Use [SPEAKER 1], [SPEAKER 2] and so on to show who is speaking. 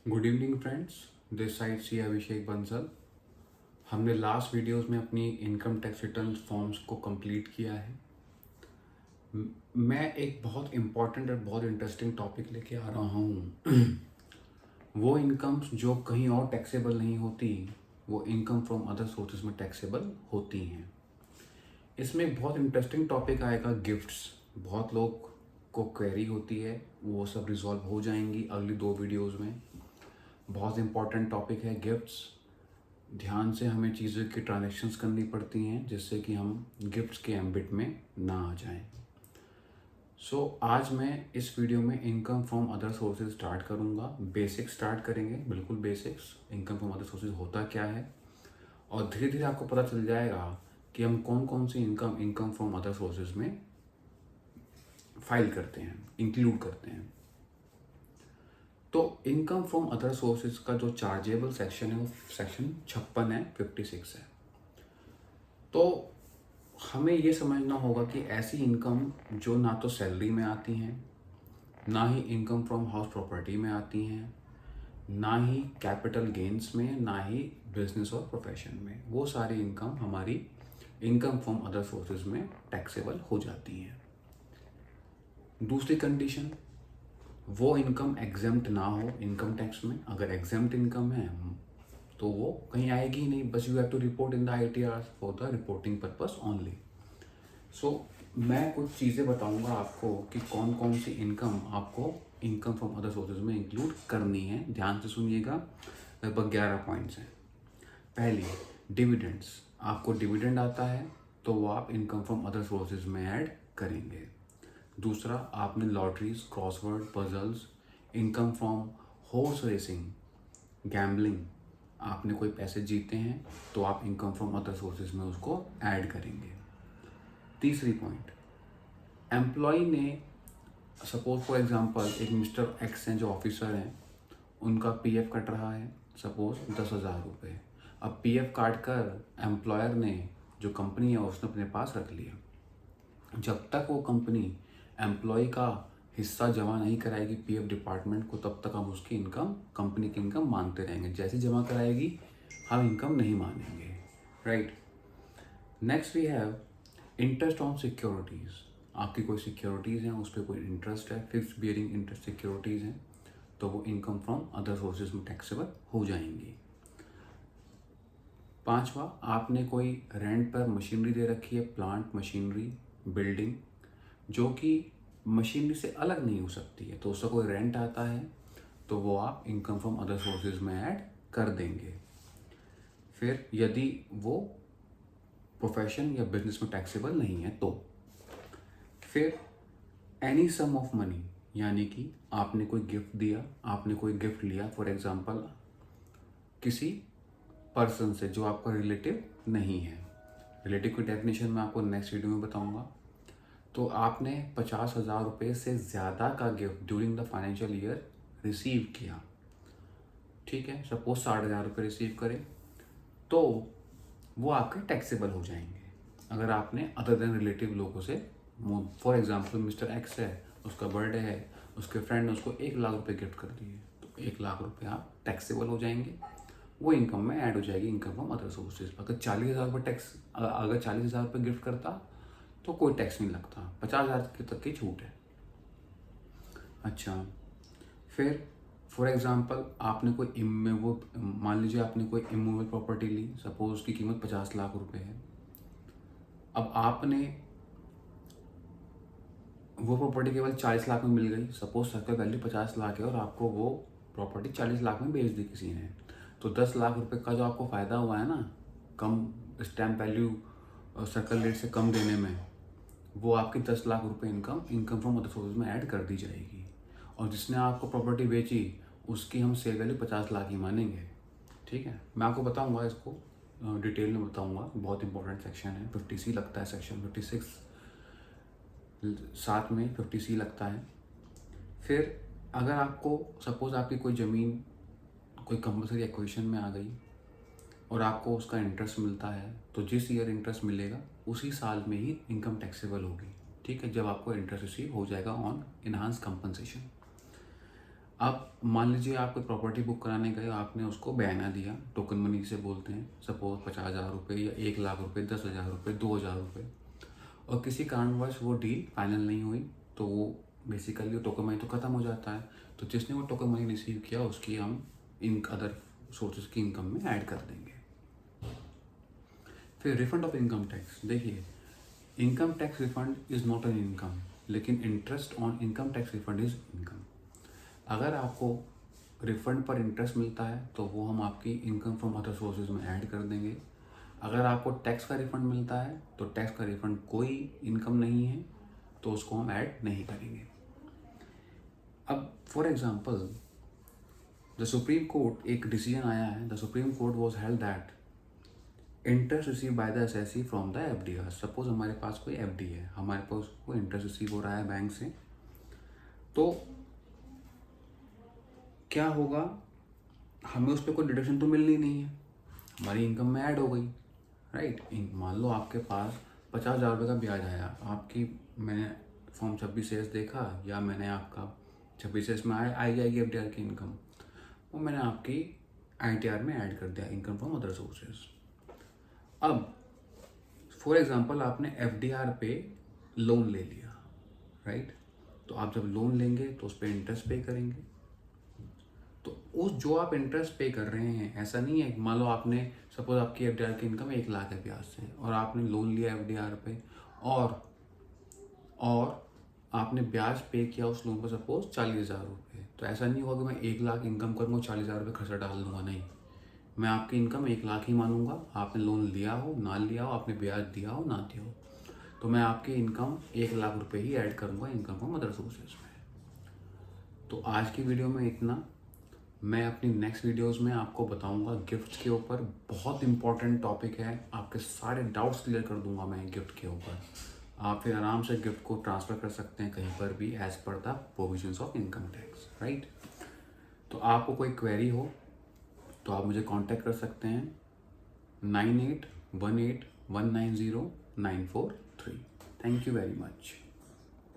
[SPEAKER 1] Good evening friends, this side C Abhishek Bansal. हमने last videos में अपनी इनकम टैक्स रिटर्न फॉर्म्स को कंप्लीट किया है। मैं एक बहुत इम्पॉर्टेंट और बहुत इंटरेस्टिंग टॉपिक लेके आ रहा हूँ। वो इनकम्स जो कहीं और टैक्सेबल नहीं होती, वो इनकम फ्रॉम अदर सोर्सेज में टैक्सेबल होती हैं। इसमें एक बहुत इंटरेस्टिंग टॉपिक आएगा, गिफ्ट्स। बहुत लोग को क्वेरी होती है, वो सब रिजॉल्व हो जाएंगी अगली 2 वीडियोज़ में। बहुत इंपॉर्टेंट टॉपिक है गिफ्ट्स। ध्यान से हमें चीज़ों की ट्रांजैक्शंस करनी पड़ती हैं जिससे कि हम गिफ्ट्स के एम्बिट में ना आ जाएं। आज मैं इस वीडियो में income from other sources start करूंगा। बेसिक स्टार्ट करेंगे, बिल्कुल basics. Income from other sources होता क्या है, और धीरे धीरे आपको पता चल जाएगा कि हम कौन कौन सी इनकम फ्रॉम अदर सोर्सेज में फाइल करते हैं, इंक्लूड करते हैं। तो इनकम फ्रॉम अदर सोर्सेज का जो चार्जेबल सेक्शन है वो सेक्शन 56 है, 56 है। तो हमें ये समझना होगा कि ऐसी इनकम जो ना तो सैलरी में आती हैं, ना ही इनकम फ्रॉम हाउस प्रॉपर्टी में आती हैं, ना ही कैपिटल गेन्स में, ना ही बिजनेस और प्रोफेशन में, वो सारी इनकम हमारी इनकम फ्रॉम अदर सोर्सेज में टैक्सेबल हो जाती हैं। दूसरी कंडीशन, वो इनकम एग्जेम्प्ट ना हो इनकम टैक्स में। अगर एग्जेम्प्ट इनकम है तो वो कहीं आएगी ही नहीं, बस you have to report in the ITR for the reporting purpose only. मैं कुछ चीज़ें बताऊंगा आपको कि कौन कौन सी इनकम आपको इनकम फ्रॉम अदर सोर्सेज में इंक्लूड करनी है। ध्यान से सुनिएगा, लगभग 11 पॉइंट्स हैं। पहली, डिविडेंड्स। आपको डिविडेंड आता है तो वो आप इनकम फ्रॉम अदर सोर्सेज में ऐड करेंगे। दूसरा, आपने lotteries, crossword, puzzles, income from horse racing, gambling, आपने कोई पैसे जीते हैं तो आप इनकम फ्रॉम अदर सोर्सेज में उसको ऐड करेंगे। तीसरी पॉइंट, एम्प्लॉय ने सपोज फॉर एग्जांपल एक मिस्टर एक्स हैं जो ऑफिसर हैं, उनका PF कट रहा है सपोज 10,000 रुपये। अब PF काट कर एम्प्लॉयर ने, जो कंपनी है, उसने अपने पास रख लिया। जब तक वो कंपनी एम्प्लॉय का हिस्सा जमा नहीं कराएगी PF डिपार्टमेंट को, तब तक हम उसकी इनकम, कंपनी की इनकम मानते रहेंगे। जैसे जमा कराएगी हम इनकम नहीं मानेंगे, right. Next we have interest on securities. आपकी कोई सिक्योरिटीज़ हैं, उस पर कोई इंटरेस्ट है, फिक्स्ड बियरिंग इंटरेस्ट सिक्योरिटीज़ हैं, तो वो इनकम फ्रॉम अदर सोर्सेज में टैक्सेबल हो जाएंगी। पांचवा, आपने कोई रेंट पर मशीनरी दे रखी है, प्लांट, मशीनरी, बिल्डिंग, जो कि मशीनरी से अलग नहीं हो सकती है, तो उसका कोई रेंट आता है तो वो आप इनकम फ्रॉम अदर सोर्सेज में ऐड कर देंगे। फिर यदि वो प्रोफेशन या बिजनेस में टैक्सेबल नहीं है तो फिर एनी सम ऑफ मनी, यानी कि आपने कोई गिफ्ट दिया, आपने कोई गिफ्ट लिया फॉर एग्जांपल किसी पर्सन से जो आपका रिलेटिव नहीं है। रिलेटिव की डेफिनेशन मैं आपको नेक्स्ट वीडियो में बताऊंगा। तो आपने 50,000 रुपये से ज़्यादा का gift during the financial year receive किया, ठीक है, सपोज 60,000 रुपये रिसीव करें, तो वो आपके टैक्सेबल हो जाएंगे। अगर आपने अदर देन रिलेटिव लोगों से, फॉर एग्जांपल मिस्टर एक्स है, उसका बर्थडे है, उसके फ्रेंड ने उसको 1 लाख रुपए गिफ्ट कर दिए, तो 1 लाख रुपये आप टैक्सेबल हो जाएंगे, वो इनकम में ऐड हो जाएगी, इनकम फ्रॉम अदर सोर्सेज। अगर 40,000 रुपये टैक्स, अगर 40,000 रुपये गिफ्ट करता तो कोई टैक्स नहीं लगता, 50,000 तक की छूट है। अच्छा, फिर फॉर एग्जांपल आपने कोई मान लीजिए आपने कोई इमूवेबल प्रॉपर्टी ली, सपोज उसकी कीमत 50 लाख रुपए है। अब आपने वो प्रॉपर्टी केवल 40 लाख में मिल गई, सपोज सर्कल वैल्यू 50 लाख है और आपको वो प्रॉपर्टी 40 लाख में बेच दी किसी ने, तो 10 लाख रुपए का जो आपको फ़ायदा हुआ है ना, कम स्टैम्प वैल्यू सर्कल रेट से कम देने में, वो आपकी 10 लाख रुपए इनकम फ्रॉम अदर सोर्सेज में ऐड कर दी जाएगी। और जिसने आपको प्रॉपर्टी बेची उसकी हम सेल वैल्यू 50 लाख ही मानेंगे, ठीक है। मैं आपको बताऊंगा, इसको डिटेल में बताऊंगा, बहुत इंपॉर्टेंट सेक्शन है। 50C लगता है, सेक्शन 56 साथ में 50C लगता है। फिर अगर आपको सपोज आपकी कोई ज़मीन कोई कंपलसरी एक्विजिशन में आ गई और आपको उसका इंटरेस्ट मिलता है, तो जिस ईयर इंटरेस्ट मिलेगा उसी साल में ही इनकम टैक्सेबल होगी, ठीक है, जब आपको इंटरेस्ट रिसीव हो जाएगा ऑन इनहांस कंपनसेशन। अब मान लीजिए आप कोई प्रॉपर्टी बुक कराने गए, आपने उसको बयाना दिया, टोकन मनी जिसे बोलते हैं, सपोज 50,000 रुपये या 1 लाख रुपये, 10,000 रुपये, 2,000 रुपये, और किसी कारणवश वो डील फाइनल नहीं हुई, तो वो बेसिकली वो टोकन मनी तो ख़त्म हो जाता है। तो जिसने वो टोकन मनी रिसीव किया उसकी हम इन अदर सोर्सेज की इनकम में ऐड कर देंगे। फिर रिफंड ऑफ इनकम टैक्स, देखिए income tax refund is not an income, लेकिन interest on income tax refund is income. अगर आपको रिफंड पर इंटरेस्ट मिलता है तो वो हम आपकी इनकम फ्रॉम अदर सोर्सेज में ऐड कर देंगे। अगर आपको टैक्स का रिफंड मिलता है तो टैक्स का रिफंड कोई इनकम नहीं है, तो उसको हम ऐड नहीं करेंगे। अब for example the supreme court, एक डिसीजन आया है, the supreme court was held that interest receive by the assessee from the FDR. Suppose हमारे पास कोई एफडी है, हमारे पास को इंटरेस्ट रिसीव हो रहा है बैंक से, तो क्या होगा, हमें उस पर कोई डिडक्शन तो मिलनी नहीं है, हमारी इनकम में ऐड हो गई, राइट। मान लो आपके पास 50,000 रुपये का ब्याज आया, आपकी मैंने फॉर्म 26 देखा, या मैंने आपका 26 में आई जाएगी एफडीआर की इनकम, वो मैंने आपकी आईटीआर में ऐड कर दिया, इनकम फ्रॉम अदर सोर्सेज। अब फॉर एग्जांपल आपने एफडीआर पे लोन ले लिया, राइट। तो आप जब लोन लेंगे तो उस पर इंटरेस्ट पे करेंगे, तो उस जो आप इंटरेस्ट पे कर रहे हैं, ऐसा नहीं है, मान लो आपने सपोज आपकी एफडीआर की इनकम 1 लाख है ब्याज से, और आपने लोन लिया एफडीआर पे, और आपने ब्याज पे किया उस लोन पर सपोज 40,000 रुपये, तो ऐसा नहीं होगा कि मैं 1 लाख इनकम करूँगा, 40,000 रुपये खर्चा डाल दूंगा, नहीं, मैं आपकी इनकम 1 लाख ही मानूंगा। आपने लोन लिया हो ना लिया हो, आपने ब्याज दिया हो ना दिया हो, तो मैं आपकी इनकम 1 लाख रुपये ही ऐड करूँगा इनकम फ्रॉम अदर सोर्सेज में। तो आज की वीडियो में इतना। मैं अपनी नेक्स्ट वीडियोस में आपको बताऊंगा गिफ्ट के ऊपर, बहुत इंपॉर्टेंट टॉपिक है, आपके सारे डाउट्स क्लियर कर दूंगा मैं गिफ्ट के ऊपर। आप फिर आराम से गिफ्ट को ट्रांसफ़र कर सकते हैं कहीं पर भी as per the provisions of income tax, right. तो आपको कोई क्वेरी हो तो आप मुझे कांटेक्ट कर सकते हैं 9818190943। Thank you very much.